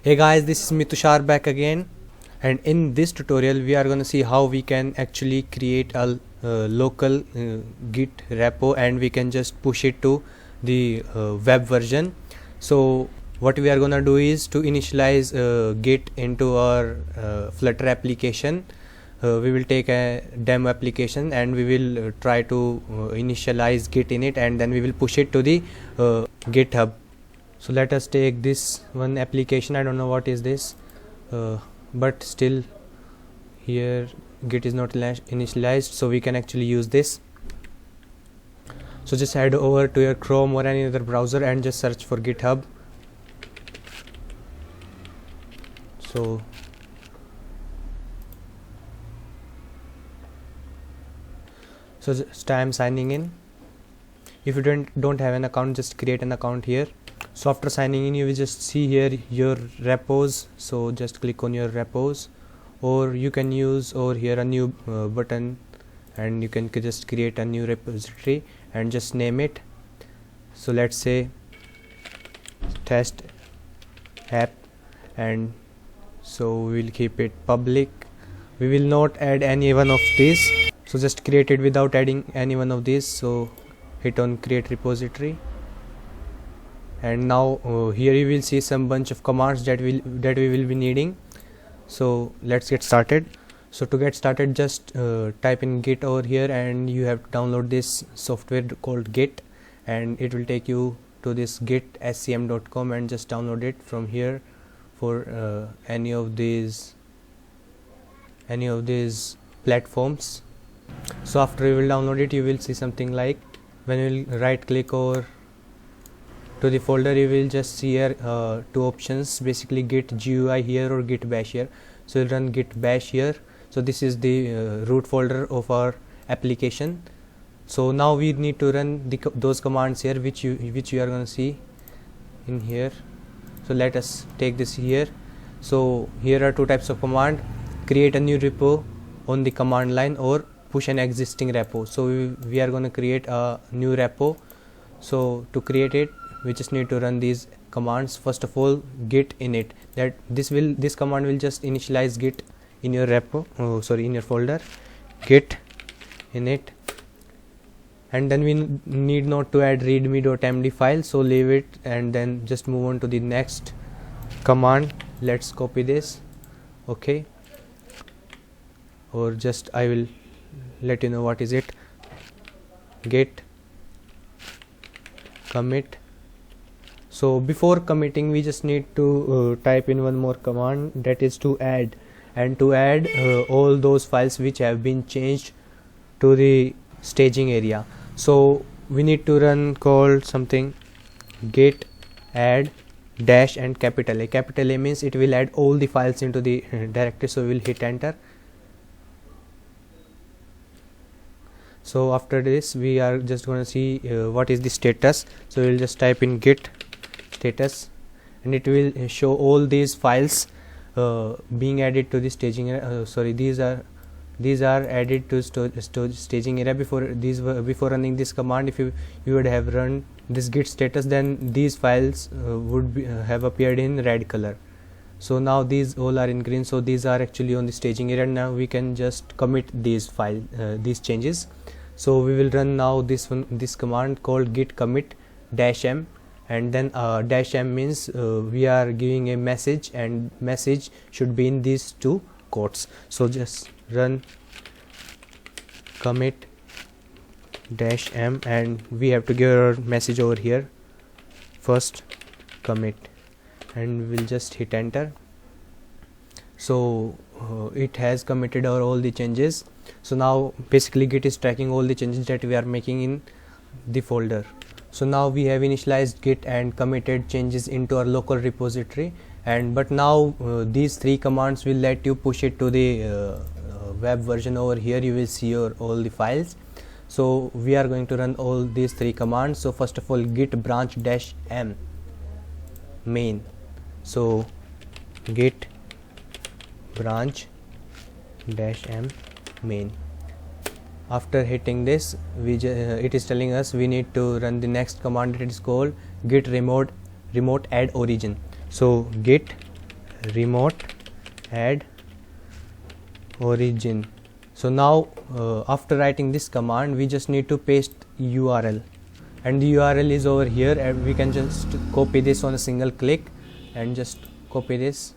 Hey guys, this is me Tushar back again, and in this tutorial we are gonna see how we can actually create a local Git repo and we can just push it to the web version. So what we are gonna do is to initialize Git into our Flutter application. We will take a demo application and we will try to initialize Git in it, and then we will push it to the GitHub. So let us take this one application. I don't know what is this, but still here Git is not initialized, so we can actually use this. So just head over to your Chrome or any other browser and just search for GitHub. So just I'm signing in. If you don't have an account, just create an account here. So after signing in, you will just see here your repos. So just click on your repos, or you can use over here a new button, and you can just create a new repository and just name it. So let's say test app, and so we will keep it public. We will not add any one of these, so just create it without adding any one of these. So hit on create repository, and now here you will see some bunch of commands that we will be needing. So let's get started. So to get started, just type in Git over here, and you have to download this software called Git, and it will take you to this gitscm.com, and just download it from here for any of these platforms. So after you will download it, you will see something like, when you will right click over to the folder, you will just see here two options, basically Git GUI here or Git bash here. So you'll run Git bash here. So this is the root folder of our application. So now we need to run those commands here, which you are going to see in here. So let us take this here. So here are two types of command: create a new repo on the command line, or push an existing repo. So we are going to create a new repo. So to create it, we just need to run these commands. First of all, git init. This command will just initialize Git in your repo, in your folder. Git init, and then we need not to add readme.md file, so leave it and then just move on to the next command. Let's copy this, okay, or just I will let you know what is it. Git commit. So before committing, we just need to type in one more command, that is to add, and to add all those files which have been changed to the staging area. So we need to run called something git add dash and capital A. Capital A means it will add all the files into the directory. So we will hit enter. So after this, we are just going to see what is the status. So we will just type in git status, and it will show all these files being added to the staging area. These are added to staging area. Before running this command, if you would have run this git status, then these files would have appeared in red color. So now these all are in green, so these are actually on the staging area. Now we can just commit these these changes. So we will run now this command called git commit dash m, and then dash m means we are giving a message, and message should be in these two quotes. So just run commit dash m, and we have to give our message over here first, commit, and we'll just hit enter. So it has committed all the changes. So now basically Git is tracking all the changes that we are making in the folder. So now we have initialized Git and committed changes into our local repository, but now these three commands will let you push it to the web version. Over here you will see all the files. So we are going to run all these three commands. So first of all, git branch dash m main. So git branch dash m main. After hitting this, it is telling us we need to run the next command. It is called git remote add origin. So git remote add origin. So now after writing this command, we just need to paste URL, and the URL is over here, and we can just copy this on a single click and just copy this,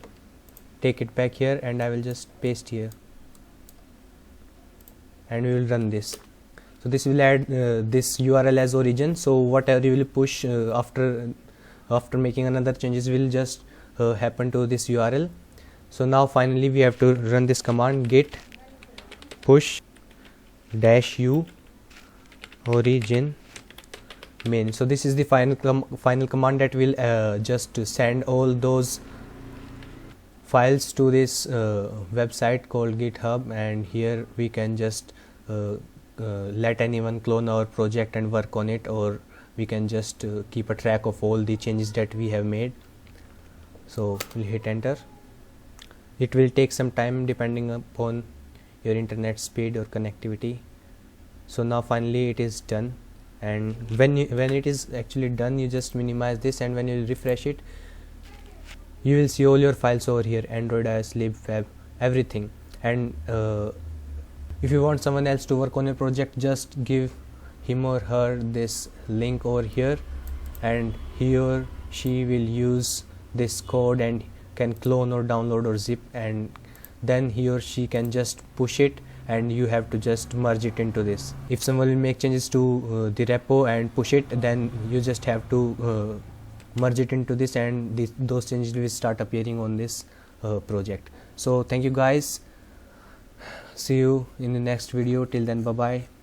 take it back here, and I will just paste here, and we will run this. So this will add this URL as origin. So whatever you will push after making another changes will just happen to this URL. So now finally we have to run this command, git push -u origin main. So this is the final command that will just send all those files to this website called GitHub, and here we can just let anyone clone our project and work on it, or we can just keep a track of all the changes that we have made. So we'll hit enter. It will take some time depending upon your internet speed or connectivity. So now finally it is done, and when it is actually done, you just minimize this, and when you refresh it, you will see all your files over here, Android, iOS, lib, fab, everything. And if you want someone else to work on your project, just give him or her this link over here, and he or she will use this code and can clone or download or zip, and then he or she can just push it, and you have to just merge it into this. If someone will make changes to the repo and push it, then you just have to merge it into this, and those changes will start appearing on this project. So thank you guys, see you in the next video. Till then, bye bye.